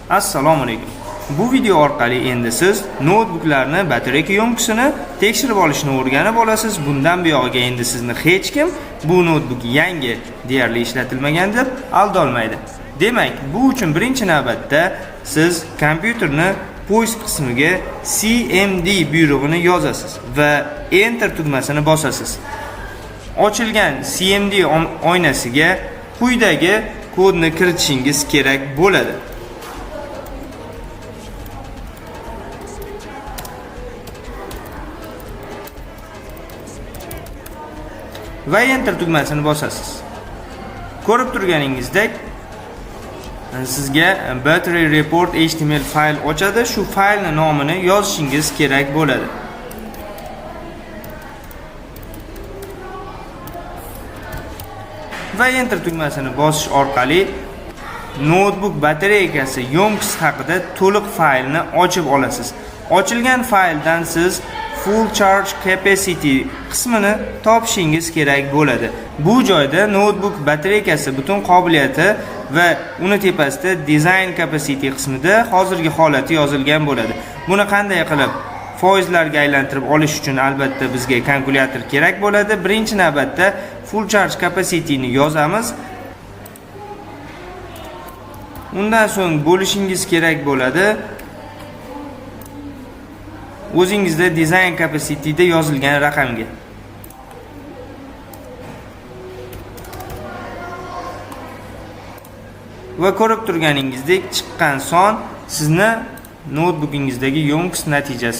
Assalomu alaykum. Bu video orqali endi siz notebooklarni batareyka yo'mkisini tekshirib olishni o'rganib olasiz. Bundan buyog'iga endi sizni hech kim bu notebook yangi, deyarli ishlatilmagan deb aldolmaydi. Demak, bu uchun birinchi navbatda siz kompyuterni poisk qismiga CMD buyrug'ini yozasiz va Enter tugmasini bosasiz. Ochilgan CMD oynasiga quyidagi kodni kiritishingiz kerak bo'ladi. Va Enter tugmasini bosasiz. Ko'rib turganingizdek, sizga battery report html fayl ochadi. Shu faylning nomini yozishingiz kerak bo'ladi. Va Enter tugmasini bosish orqali notebook batareykasi yo'mkisi haqida to'liq faylni ochib olasiz. Ochilgan fayldan siz Full Charge Capacity qismini topishingiz kerak bo'ladi. Bu joyda notebook batareykasi butun qobiliyati va uni tepasida Design Capacity qismida hozirgi holati yozilgan bo'ladi. Buni qanday qilib foizlarga aylantirib olish uchun albatta bizga kalkulyator kerak bo'ladi. Birinchi navbatda Full Charge Capacity ni yozamiz. Undan so'ng bo'lishingiz kerak bo'ladi. O'zingizda Design Capacity da yozilgan raqamga. Va ko'rib turganingizdek chiqqan son sizni notebookingizdagi yo'mkis natijasi